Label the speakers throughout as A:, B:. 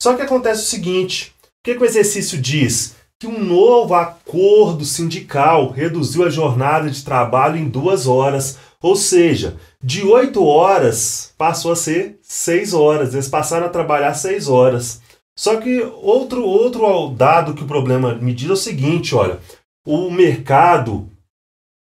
A: Só que acontece o seguinte, o que o exercício diz? Que um novo acordo sindical reduziu a jornada de trabalho em 2 horas, ou seja, de 8 horas passou a ser 6 horas, eles passaram a trabalhar 6 horas. Só que outro dado que o problema me diz é o seguinte, olha, o mercado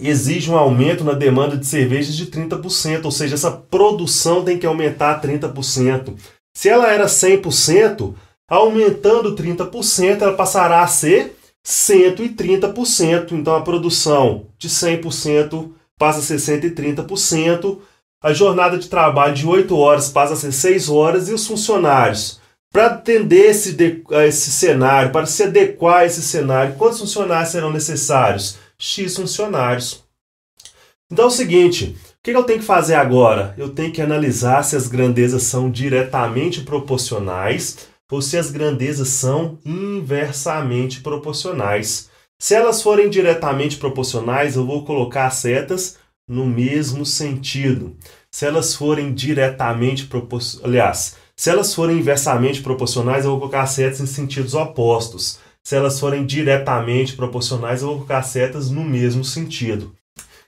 A: exige um aumento na demanda de cervejas de 30%, ou seja, essa produção tem que aumentar 30%. Se ela era 100%, aumentando 30%, ela passará a ser 130%. Então, a produção de 100% passa a ser 130%. A jornada de trabalho de 8 horas passa a ser 6 horas. E os funcionários? Para atender esse cenário, para se adequar a esse cenário, quantos funcionários serão necessários? X funcionários. Então é o seguinte, o que eu tenho que fazer agora? Eu tenho que analisar se as grandezas são diretamente proporcionais ou se as grandezas são inversamente proporcionais. Se elas forem diretamente proporcionais, eu vou colocar as setas no mesmo sentido. Se elas forem diretamente proporcionais, se elas forem inversamente proporcionais, eu vou colocar as setas em sentidos opostos. Se elas forem diretamente proporcionais, eu vou colocar as setas no mesmo sentido.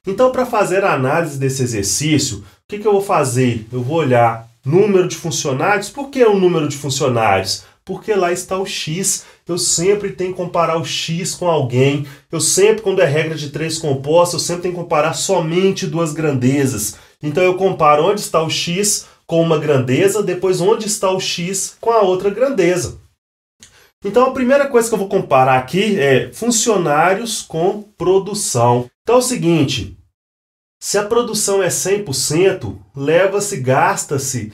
A: Então, para fazer a análise desse exercício, o que eu vou fazer? Eu vou olhar número de funcionários. Por que o número de funcionários? Porque lá está o X. Eu sempre tenho que comparar o X com alguém. Eu sempre, quando é regra de 3 compostas, eu sempre tenho que comparar somente 2 grandezas. Então, eu comparo onde está o X com uma grandeza, depois onde está o X com a outra grandeza. Então, a primeira coisa que eu vou comparar aqui é funcionários com produção. Então, é o seguinte, se a produção é 100%, leva-se, gasta-se,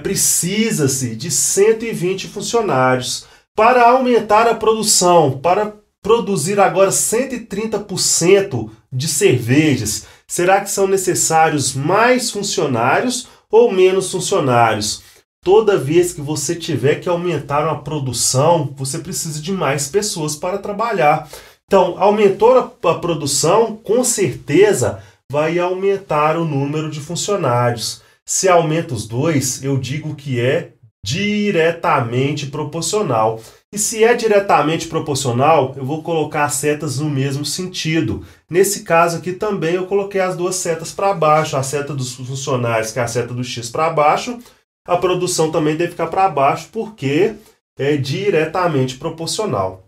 A: precisa-se de 120 funcionários. Para aumentar a produção, para produzir agora 130% de cervejas, será que são necessários mais funcionários ou menos funcionários? Toda vez que você tiver que aumentar a produção, você precisa de mais pessoas para trabalhar. Então, aumentou a produção, com certeza vai aumentar o número de funcionários. Se aumenta os dois, eu digo que é diretamente proporcional. E se é diretamente proporcional, eu vou colocar as setas no mesmo sentido. Nesse caso aqui também eu coloquei as 2 setas para baixo, a seta dos funcionários, que é a seta do X para baixo. A produção também deve ficar para baixo, porque é diretamente proporcional.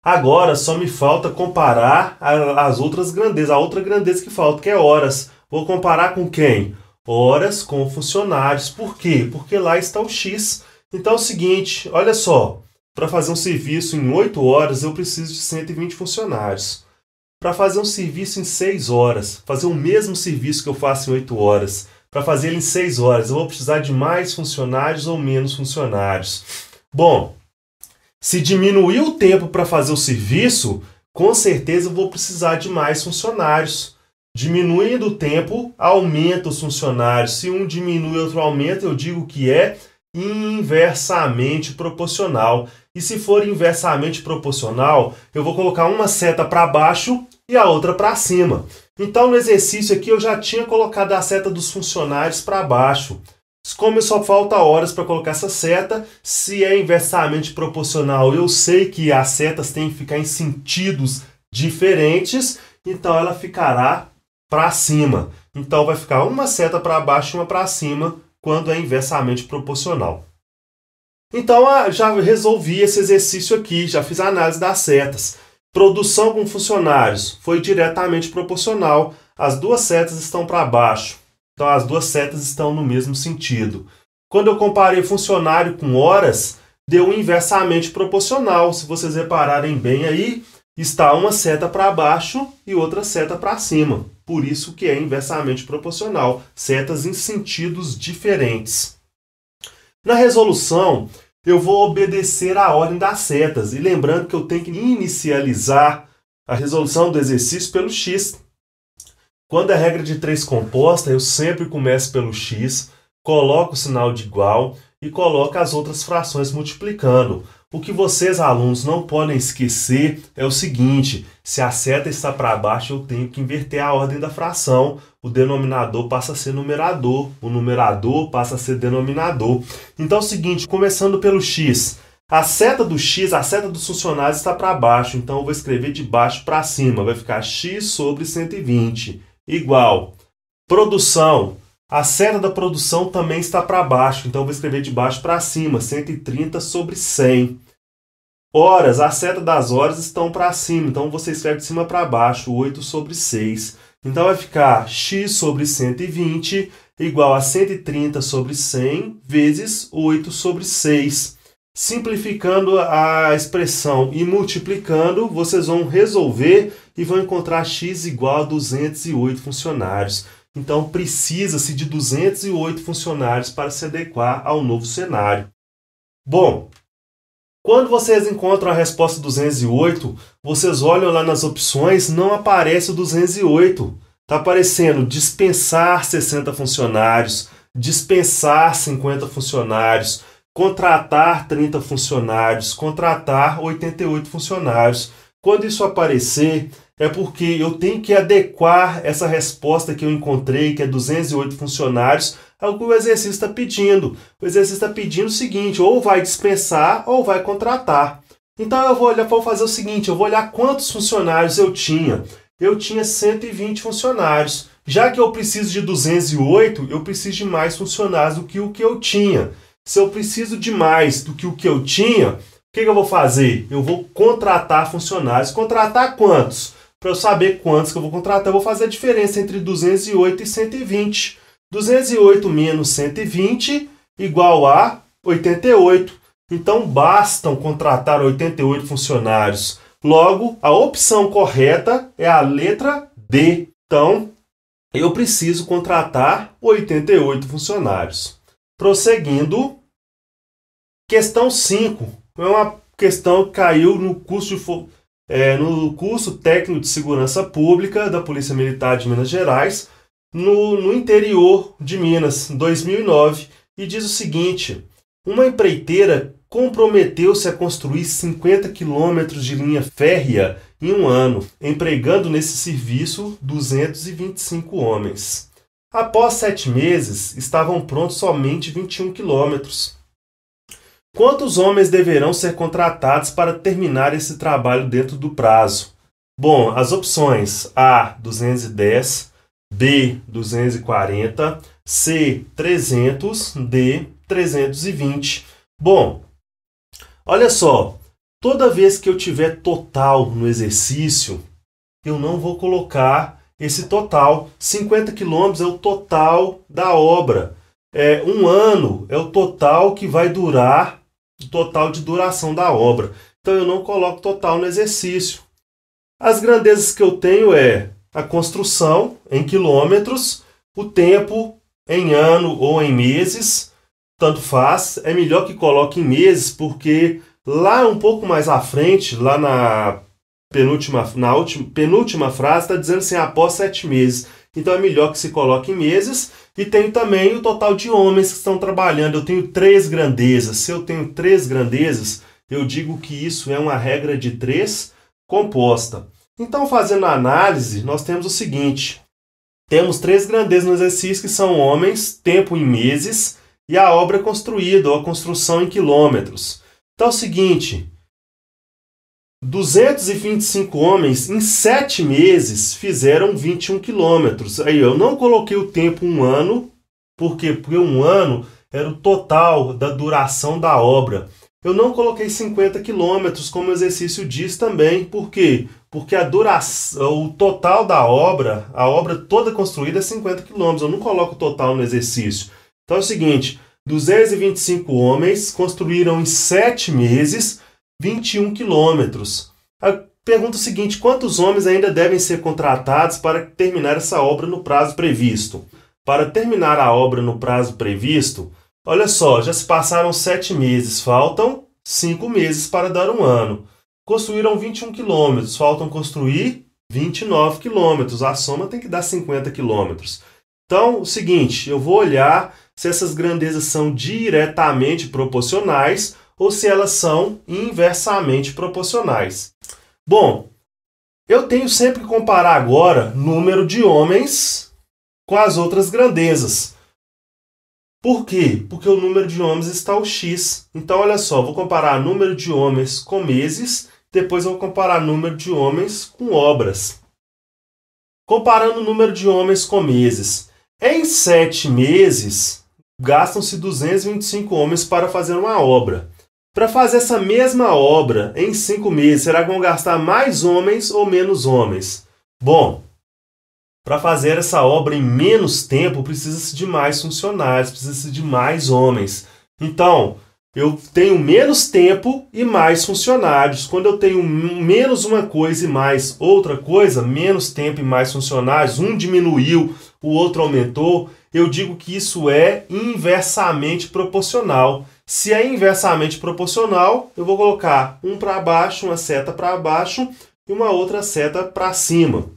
A: Agora, só me falta comparar as outras grandezas. A outra grandeza que falta, que é horas. Vou comparar com quem? Horas com funcionários. Por quê? Porque lá está o X. Então é o seguinte, olha só. Para fazer um serviço em 8 horas, eu preciso de 120 funcionários. Para fazer um serviço em 6 horas, fazer o mesmo serviço que eu faço em 8 horas, para fazer ele em 6 horas, eu vou precisar de mais funcionários ou menos funcionários? Bom, se diminuir o tempo para fazer o serviço, com certeza eu vou precisar de mais funcionários. Diminuindo o tempo, aumenta os funcionários. Se um diminui e outro aumenta, eu digo que é inversamente proporcional. E se for inversamente proporcional, eu vou colocar uma seta para baixo e a outra para cima. Então, no exercício aqui, eu já tinha colocado a seta dos funcionários para baixo. Como só falta horas para colocar essa seta, se é inversamente proporcional, eu sei que as setas têm que ficar em sentidos diferentes, então ela ficará para cima. Então, vai ficar uma seta para baixo e uma para cima quando é inversamente proporcional. Então, já resolvi esse exercício aqui, já fiz a análise das setas. Produção com funcionários foi diretamente proporcional. As 2 setas estão para baixo. Então, as 2 setas estão no mesmo sentido. Quando eu comparei funcionário com horas, deu inversamente proporcional. Se vocês repararem bem aí, está uma seta para baixo e outra seta para cima. Por isso que é inversamente proporcional. Setas em sentidos diferentes. Na resolução, eu vou obedecer à ordem das setas. E lembrando que eu tenho que inicializar a resolução do exercício pelo X. Quando é regra de 3 composta, eu sempre começo pelo X, coloco o sinal de igual e coloca as outras frações multiplicando. O que vocês, alunos, não podem esquecer é o seguinte: se a seta está para baixo, eu tenho que inverter a ordem da fração. O denominador passa a ser numerador, o numerador passa a ser denominador. Então é o seguinte, começando pelo x. A seta do x, a seta dos funcionários está para baixo, então eu vou escrever de baixo para cima. Vai ficar x sobre 120, igual. Produção. A seta da produção também está para baixo, então eu vou escrever de baixo para cima, 130 sobre 100. Horas, a seta das horas estão para cima, então você escreve de cima para baixo, 8 sobre 6. Então vai ficar x sobre 120 igual a 130 sobre 100 vezes 8 sobre 6. Simplificando a expressão e multiplicando, vocês vão resolver e vão encontrar x igual a 208 funcionários. Então precisa-se de 208 funcionários para se adequar ao novo cenário. Bom, quando vocês encontram a resposta 208, vocês olham lá nas opções, não aparece o 208. Está aparecendo dispensar 60 funcionários, dispensar 50 funcionários, contratar 30 funcionários, contratar 88 funcionários. Quando isso aparecer, é porque eu tenho que adequar essa resposta que eu encontrei, que é 208 funcionários, ao que o exercício está pedindo. O exercício está pedindo o seguinte: ou vai dispensar ou vai contratar. Então eu vou fazer o seguinte, eu vou olhar quantos funcionários eu tinha. Eu tinha 120 funcionários. Já que eu preciso de 208, eu preciso de mais funcionários do que o que eu tinha. Se eu preciso de mais do que o que eu tinha, o que eu vou fazer? Eu vou contratar funcionários. Contratar quantos? Para eu saber quantos que eu vou contratar, eu vou fazer a diferença entre 208 e 120. 208 menos 120 igual a 88. Então, bastam contratar 88 funcionários. Logo, a opção correta é a letra D. Então, eu preciso contratar 88 funcionários. Prosseguindo, questão 5. É uma questão que caiu no curso técnico de segurança pública da Polícia Militar de Minas Gerais, no interior de Minas, em 2009, e diz o seguinte: uma empreiteira comprometeu-se a construir 50 quilômetros de linha férrea em um ano, empregando nesse serviço 225 homens. Após 7 meses, estavam prontos somente 21 quilômetros. Quantos homens deverão ser contratados para terminar esse trabalho dentro do prazo? Bom, as opções: A, 210, B, 240, C, 300, D, 320. Bom, olha só, toda vez que eu tiver total no exercício, eu não vou colocar esse total. 50 quilômetros é o total da obra. Um ano é o total que vai durar, o total de duração da obra. Então eu não coloco total no exercício. As grandezas que eu tenho é a construção em quilômetros, o tempo em ano ou em meses, tanto faz. É melhor que coloque em meses, porque lá um pouco mais à frente, lá na penúltima frase, está dizendo assim, após 7 meses. Então é melhor que se coloque em meses. E tenho também o total de homens que estão trabalhando. Eu tenho 3 grandezas. Se eu tenho 3 grandezas, eu digo que isso é uma regra de 3 composta. Então, fazendo a análise, nós temos o seguinte: temos 3 grandezas no exercício, que são homens, tempo em meses e a obra construída, ou a construção em quilômetros. Então é o seguinte: 225 homens em 7 meses fizeram 21 quilômetros. Aí eu não coloquei o tempo 1 ano, por quê? Porque 1 ano era o total da duração da obra. Eu não coloquei 50 quilômetros, como o exercício diz também. Por quê? Porque o total da obra, a obra toda construída é 50 quilômetros. Eu não coloco o total no exercício. Então é o seguinte: 225 homens construíram em 7 meses 21 quilômetros. A pergunta é a seguinte: quantos homens ainda devem ser contratados para terminar essa obra no prazo previsto? Para terminar a obra no prazo previsto, olha só, já se passaram 7 meses, faltam 5 meses para dar 1 ano. Construíram 21 quilômetros, faltam construir 29 quilômetros. A soma tem que dar 50 quilômetros. Então, o seguinte, eu vou olhar se essas grandezas são diretamente proporcionais ou se elas são inversamente proporcionais. Bom, eu tenho sempre que comparar agora número de homens com as outras grandezas. Por quê? Porque o número de homens está o x. Então, olha só, vou comparar número de homens com meses, depois eu vou comparar número de homens com obras. Comparando o número de homens com meses. Em 7 meses, gastam-se 225 homens para fazer uma obra. Para fazer essa mesma obra em 5 meses, será que vão gastar mais homens ou menos homens? Bom, para fazer essa obra em menos tempo, precisa-se de mais funcionários, precisa-se de mais homens. Então, eu tenho menos tempo e mais funcionários. Quando eu tenho menos uma coisa e mais outra coisa, menos tempo e mais funcionários, um diminuiu, o outro aumentou, eu digo que isso é inversamente proporcional. Se é inversamente proporcional, eu vou colocar um para baixo, uma seta para baixo e uma outra seta para cima.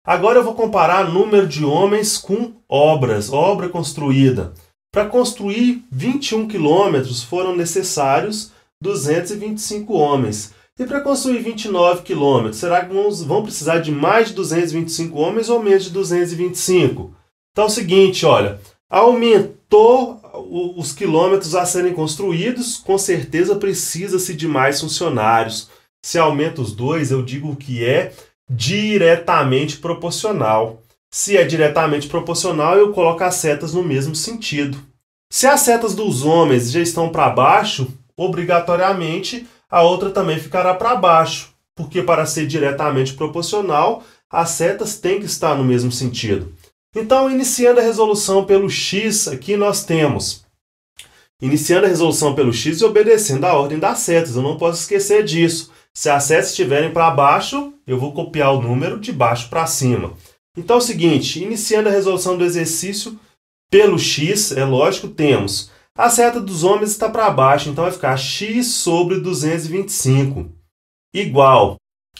A: Agora eu vou comparar número de homens com obras, obra construída. Para construir 21 quilômetros foram necessários 225 homens. E para construir 29 quilômetros, será que vão precisar de mais de 225 homens ou menos de 225? Então é o seguinte, olha, aumentou os quilômetros a serem construídos, com certeza precisa-se de mais funcionários. Se aumenta os dois, eu digo que é diretamente proporcional. Se é diretamente proporcional, eu coloco as setas no mesmo sentido. Se as setas dos homens já estão para baixo, obrigatoriamente a outra também ficará para baixo, porque para ser diretamente proporcional, as setas têm que estar no mesmo sentido. Então, iniciando a resolução pelo x, aqui nós temos, iniciando a resolução pelo x e obedecendo a ordem das setas, eu não posso esquecer disso. Se as setas estiverem para baixo, eu vou copiar o número de baixo para cima. Então é o seguinte, iniciando a resolução do exercício pelo x, é lógico, temos a seta dos homens está para baixo, então vai ficar x sobre 225, igual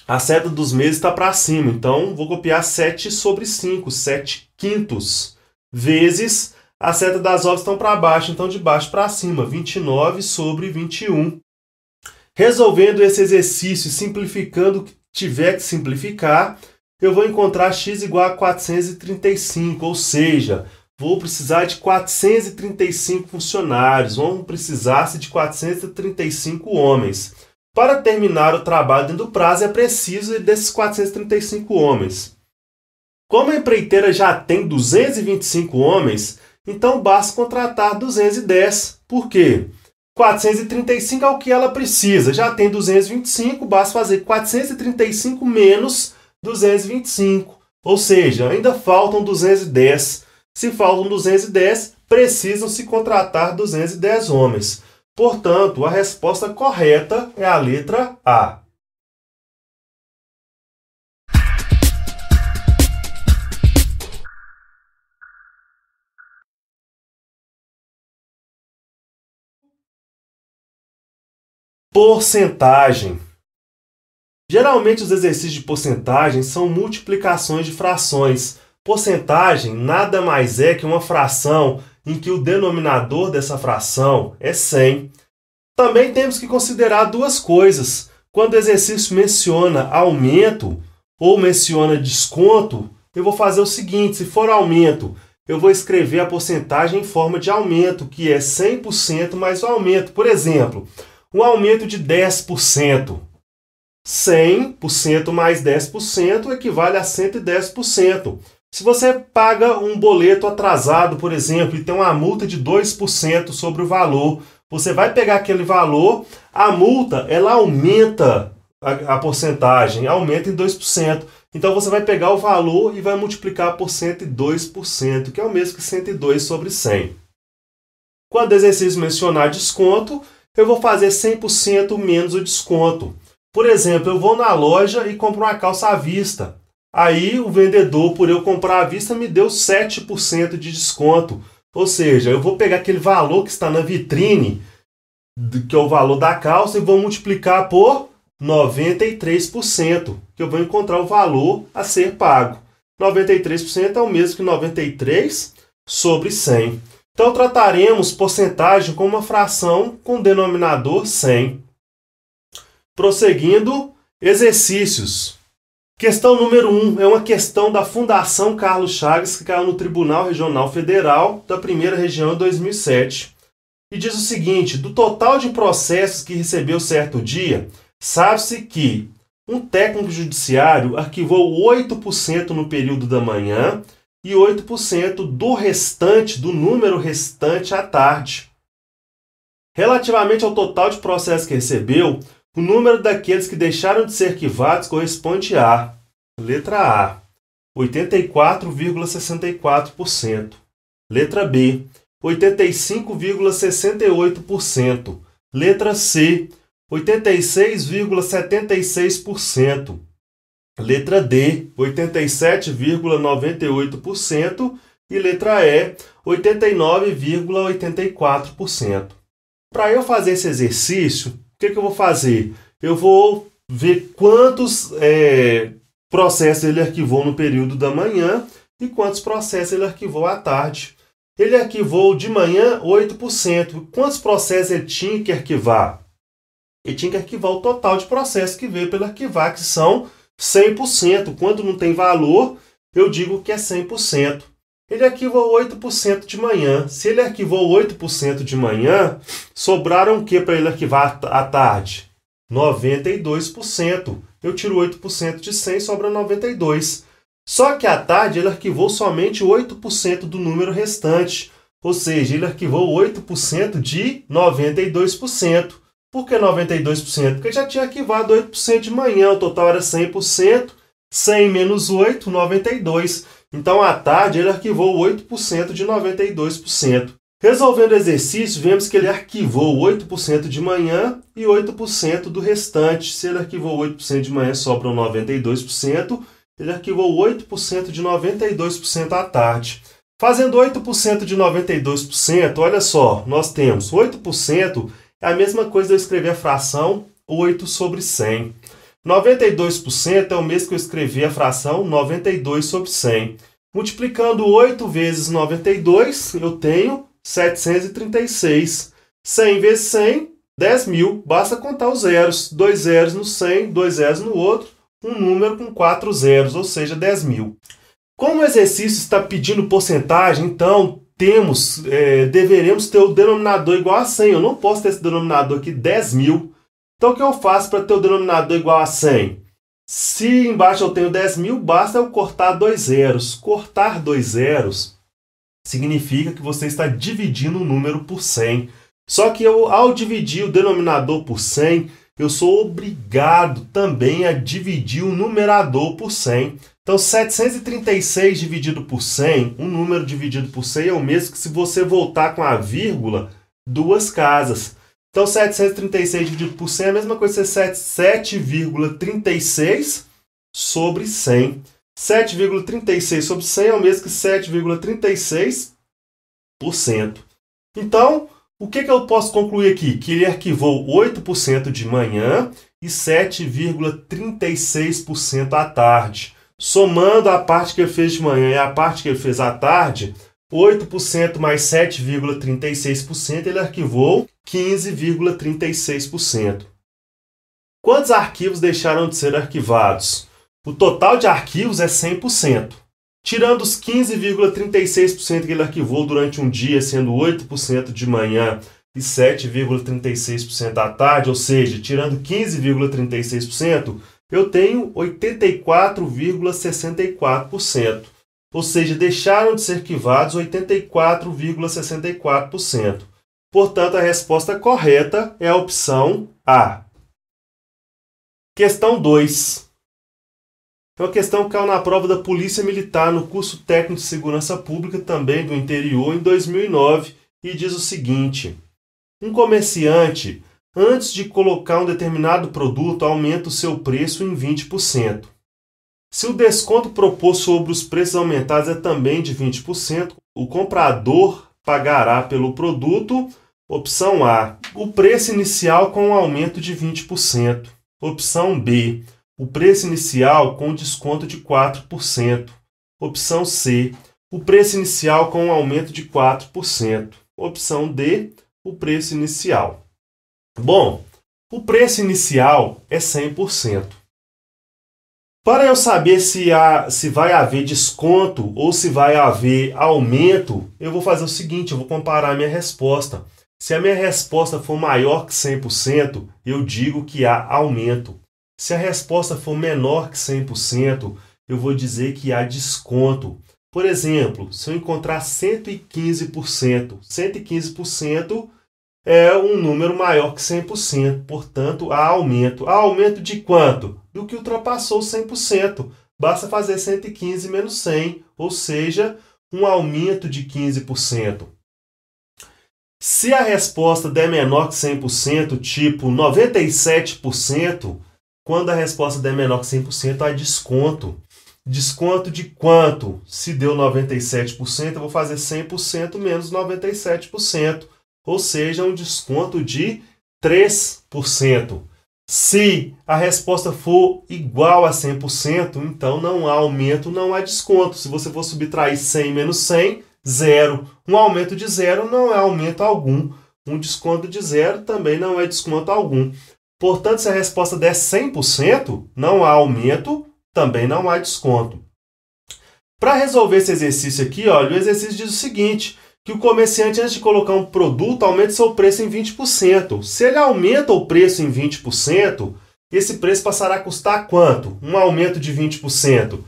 A: a seta dos meses está para cima, então vou copiar 7 sobre 5, 7 quintos, vezes a seta das obras estão para baixo, então de baixo para cima, 29 sobre 21. Resolvendo esse exercício e simplificando o que tiver que simplificar, eu vou encontrar x igual a 435, ou seja, vou precisar de 435 funcionários, vamos precisar de 435 homens. Para terminar o trabalho dentro do prazo, é preciso desses 435 homens. Como a empreiteira já tem 225 homens, então basta contratar 210. Por quê? 435 é o que ela precisa. Já tem 225, basta fazer 435 menos 225. Ou seja, ainda faltam 210. Se faltam 210, precisam-se contratar 210 homens. Portanto, a resposta correta é a letra A. Porcentagem. Geralmente os exercícios de porcentagem são multiplicações de frações. Porcentagem nada mais é que uma fração em que o denominador dessa fração é 100. Também temos que considerar duas coisas. Quando o exercício menciona aumento ou menciona desconto, eu vou fazer o seguinte, se for aumento, eu vou escrever a porcentagem em forma de aumento, que é 100% mais o aumento. Por exemplo, um aumento de 10%. 100% mais 10% equivale a 110%. Se você paga um boleto atrasado, por exemplo, e tem uma multa de 2% sobre o valor, você vai pegar aquele valor, a multa ela aumenta a porcentagem, aumenta em 2%. Então você vai pegar o valor e vai multiplicar por 102%, que é o mesmo que 102 sobre 100. Quando o exercício mencionar desconto, eu vou fazer 100% menos o desconto. Por exemplo, eu vou na loja e compro uma calça à vista. Aí o vendedor, por eu comprar à vista, me deu 7% de desconto. Ou seja, eu vou pegar aquele valor que está na vitrine, que é o valor da calça, e vou multiplicar por 93%, que eu vou encontrar o valor a ser pago. 93% é o mesmo que 93 sobre 100. Então, trataremos porcentagem como uma fração com denominador 100. Prosseguindo, exercícios. Questão número 1 é uma questão da Fundação Carlos Chagas, que caiu no Tribunal Regional Federal da Primeira Região em 2007. E diz o seguinte: do total de processos que recebeu certo dia, sabe-se que um técnico judiciário arquivou 8% no período da manhã e 8% do número restante à tarde. Relativamente ao total de processos que recebeu, o número daqueles que deixaram de ser arquivados corresponde a: letra A, 84,64%. Letra B, 85,68%. Letra C, 86,76%. Letra D, 87,98%. E letra E, 89,84%. Para eu fazer esse exercício, o que eu vou fazer? Eu vou ver quantos processos ele arquivou no período da manhã e quantos processos ele arquivou à tarde. Ele arquivou de manhã 8%. Quantos processos ele tinha que arquivar? Ele tinha que arquivar o total de processos que veio pelo arquivar, que são 100%. Quando não tem valor, eu digo que é 100%. Ele arquivou 8% de manhã. Se ele arquivou 8% de manhã, sobraram o que para ele arquivar à tarde? 92%. Eu tiro 8% de 100, sobra 92%. Só que à tarde ele arquivou somente 8% do número restante. Ou seja, ele arquivou 8% de 92%. Por que 92%? Porque já tinha arquivado 8% de manhã. O total era 100%. 100 menos 8, 92%. Então, à tarde, ele arquivou 8% de 92%. Resolvendo o exercício, vemos que ele arquivou 8% de manhã e 8% do restante. Se ele arquivou 8% de manhã, sobram 92%. Ele arquivou 8% de 92% à tarde. Fazendo 8% de 92%, olha só, nós temos 8%, é a mesma coisa de eu escrever a fração 8 sobre 100. 92% é o mesmo que eu escrevi a fração 92 sobre 100. Multiplicando 8 vezes 92, eu tenho 736. 100 vezes 100, 10.000. Basta contar os zeros. 2 zeros no 100, 2 zeros no outro. Um número com 4 zeros, ou seja, 10.000. Como o exercício está pedindo porcentagem, então deveremos ter o denominador igual a 100. Eu não posso ter esse denominador aqui, 10.000. Então, o que eu faço para ter o denominador igual a 100? Se embaixo eu tenho 10.000, basta eu cortar 2 zeros. Cortar 2 zeros significa que você está dividindo o número por 100. Só que ao dividir o denominador por 100, eu sou obrigado também a dividir o numerador por 100. Então, 736 dividido por 100, um número dividido por 100 é o mesmo que se você voltar com a vírgula 2 casas. Então, 736 dividido por 100 é a mesma coisa que 7,36 sobre 100. 7,36 sobre 100 é o mesmo que 7,36%. Então, o que eu posso concluir aqui? Que ele arquivou 8% de manhã e 7,36% à tarde. Somando a parte que ele fez de manhã e a parte que ele fez à tarde, 8% mais 7,36%, ele arquivou 15,36%. Quantos arquivos deixaram de ser arquivados? O total de arquivos é 100%. Tirando os 15,36% que ele arquivou durante um dia, sendo 8% de manhã e 7,36% à tarde, ou seja, tirando 15,36%, eu tenho 84,64%. Ou seja, deixaram de ser arquivados 84,64%. Portanto, a resposta correta é a opção A. Questão 2. É uma questão que caiu na prova da Polícia Militar no curso técnico de segurança pública, também do interior, em 2009, e diz o seguinte: um comerciante, antes de colocar um determinado produto, aumenta o seu preço em 20%. Se o desconto proposto sobre os preços aumentados é também de 20%, o comprador pagará pelo produto, opção A, o preço inicial com um aumento de 20%. Opção B, o preço inicial com desconto de 4%. Opção C, o preço inicial com um aumento de 4%. Opção D, o preço inicial. Bom, o preço inicial é 100%. Para eu saber se vai haver desconto ou se vai haver aumento, eu vou fazer o seguinte, eu vou comparar a minha resposta. Se a minha resposta for maior que 100%, eu digo que há aumento. Se a resposta for menor que 100%, eu vou dizer que há desconto. Por exemplo, se eu encontrar 115%, 115% é um número maior que 100%, portanto, há aumento. Há aumento de quanto? Do que ultrapassou 100%. Basta fazer 115 menos 100, ou seja, um aumento de 15%. Se a resposta der menor que 100%, tipo 97%, quando a resposta der menor que 100%, há desconto. Desconto de quanto? Se deu 97%, eu vou fazer 100% menos 97%. Ou seja, um desconto de 3%. Se a resposta for igual a 100%, então não há aumento, não há desconto. Se você for subtrair 100 menos 100, zero. Um aumento de zero não é aumento algum. Um desconto de zero também não é desconto algum. Portanto, se a resposta der 100%, não há aumento, também não há desconto. Para resolver esse exercício aqui, olha, o exercício diz o seguinte, que o comerciante, antes de colocar um produto, aumenta seu preço em 20%. Se ele aumenta o preço em 20%, esse preço passará a custar quanto? Um aumento de 20%.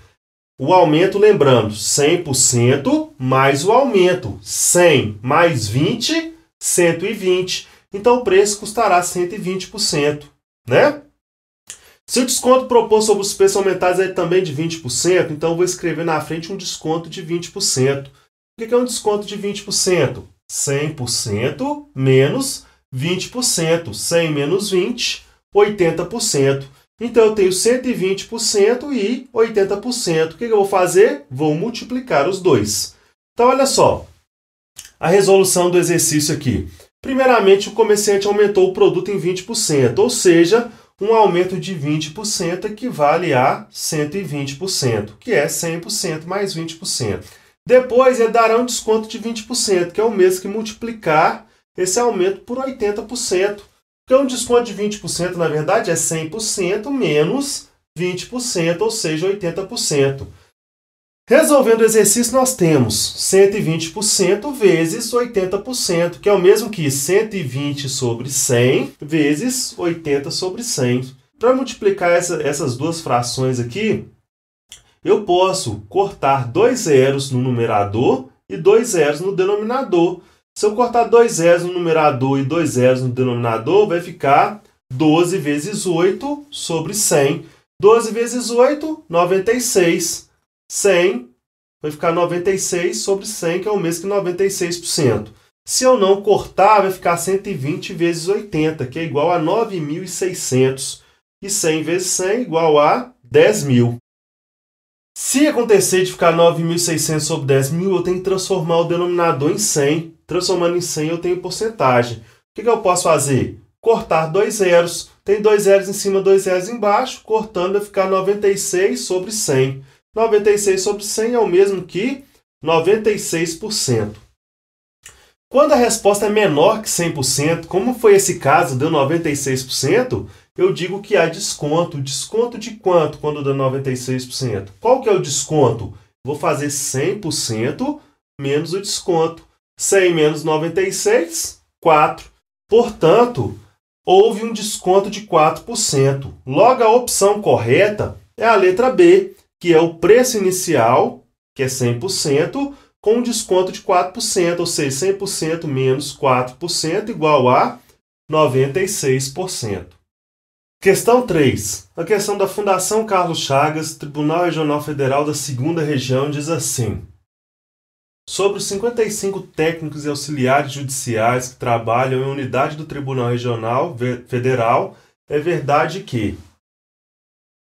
A: O aumento, lembrando, 100% mais o aumento. 100 mais 20, 120. Então, o preço custará 120%, né? Se o desconto proposto sobre os preços aumentados é também de 20%, então eu vou escrever na frente um desconto de 20%. O que é um desconto de 20%? 100% menos 20%. 100 menos 20, 80%. Então, eu tenho 120% e 80%. O que eu vou fazer? Vou multiplicar os dois. Então, olha só. A resolução do exercício aqui. Primeiramente, o comerciante aumentou o produto em 20%. Ou seja, um aumento de 20% equivale a 120%, que é 100% mais 20%. Depois, ele dará um desconto de 20%, que é o mesmo que multiplicar esse aumento por 80%. Porque um desconto de 20%, na verdade, é 100% menos 20%, ou seja, 80%. Resolvendo o exercício, nós temos 120% vezes 80%, que é o mesmo que 120 sobre 100 vezes 80 sobre 100. Para multiplicar essas duas frações aqui, eu posso cortar 2 zeros no numerador e 2 zeros no denominador. Se eu cortar 2 zeros no numerador e 2 zeros no denominador, vai ficar 12 vezes 8 sobre 100. 12 vezes 8, 96. 100 vai ficar 96 sobre 100, que é o mesmo que 96%. Se eu não cortar, vai ficar 120 vezes 80, que é igual a 9.600. E 100 vezes 100 é igual a 10.000. Se acontecer de ficar 9.600 sobre 10.000, eu tenho que transformar o denominador em 100. Transformando em 100, eu tenho porcentagem. O que eu posso fazer? Cortar 2 zeros. Tem 2 zeros em cima, 2 zeros embaixo. Cortando, vai ficar 96 sobre 100. 96 sobre 100 é o mesmo que 96%. Quando a resposta é menor que 100%, como foi esse caso, deu 96%, eu digo que há desconto. Desconto de quanto quando dá 96%? Qual que é o desconto? Vou fazer 100% menos o desconto. 100 menos 96, 4. Portanto, houve um desconto de 4%. Logo, a opção correta é a letra B, que é o preço inicial, que é 100%, com um desconto de 4%, ou seja, 100% menos 4% igual a 96%. Questão 3. A questão da Fundação Carlos Chagas, Tribunal Regional Federal da 2ª Região, diz assim: sobre os 55 técnicos e auxiliares judiciais que trabalham em unidade do Tribunal Regional Federal, é verdade que,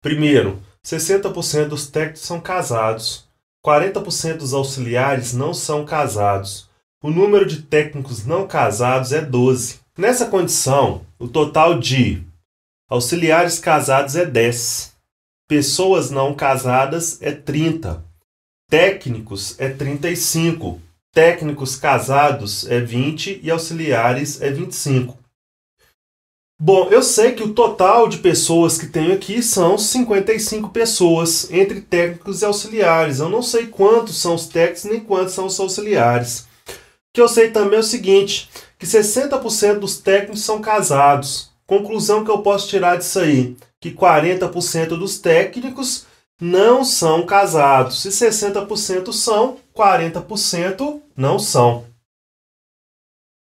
A: primeiro, 60% dos técnicos são casados, 40% dos auxiliares não são casados. O número de técnicos não casados é 12. Nessa condição, o total de auxiliares casados é 10. Pessoas não casadas é 30. técnicos é 35, técnicos casados é 20 e auxiliares é 25. Bom, eu sei que o total de pessoas que tenho aqui são 55 pessoas, entre técnicos e auxiliares. Eu não sei quantos são os técnicos nem quantos são os auxiliares. O que eu sei também é o seguinte, que 60% dos técnicos são casados. Conclusão que eu posso tirar disso aí, que 40% dos técnicos não são casados. Se 60% são, 40% não são.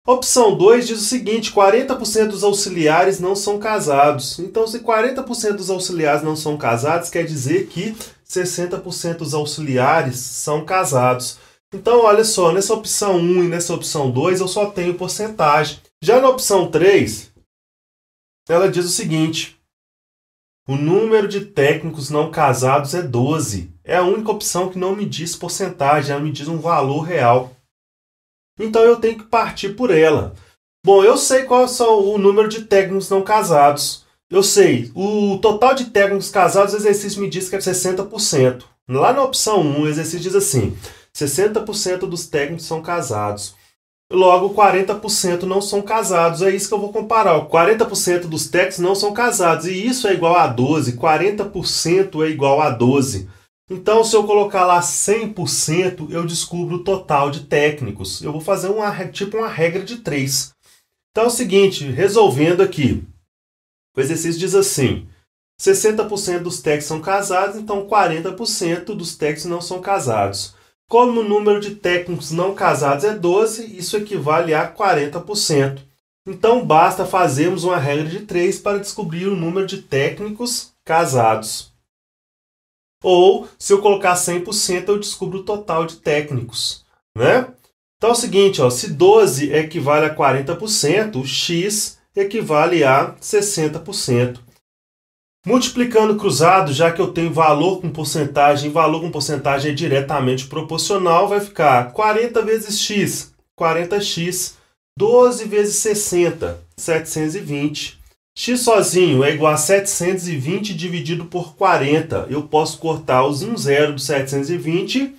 A: Opção 2 diz o seguinte, 40% dos auxiliares não são casados. Então, se 40% dos auxiliares não são casados, quer dizer que 60% dos auxiliares são casados. Então, olha só, nessa opção 1 e nessa opção 2, eu só tenho porcentagem. Já na opção 3, ela diz o seguinte, o número de técnicos não casados é 12. É a única opção que não me diz porcentagem, ela me diz um valor real. Então eu tenho que partir por ela. Bom, eu sei qual é o número de técnicos não casados. Eu sei, o total de técnicos casados, o exercício me diz que é 60%. Lá na opção 1, o exercício diz assim, 60% dos técnicos são casados. Logo, 40% não são casados. É isso que eu vou comparar. 40% dos técnicos não são casados. E isso é igual a 12. 40% é igual a 12. Então, se eu colocar lá 100%, eu descubro o total de técnicos. Eu vou fazer uma regra de 3. Então é o seguinte, resolvendo aqui. O exercício diz assim, 60% dos técnicos são casados, então 40% dos técnicos não são casados. Como o número de técnicos não casados é 12, isso equivale a 40%. Então, basta fazermos uma regra de 3 para descobrir o número de técnicos casados. Ou, se eu colocar 100%, eu descubro o total de técnicos, né? Então é o seguinte, ó, se 12 equivale a 40%, o x equivale a 60%. Multiplicando cruzado, já que eu tenho valor com porcentagem é diretamente proporcional, vai ficar 40 vezes x, 40x, 12 vezes 60, 720. X sozinho é igual a 720 dividido por 40. Eu posso cortar os 0 do 720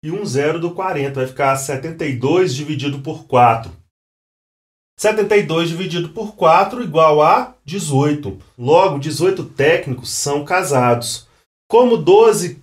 A: e 0 do 40. Vai ficar 72 dividido por 4. 72 dividido por 4 igual a 18. Logo, 18 técnicos são casados. Como 12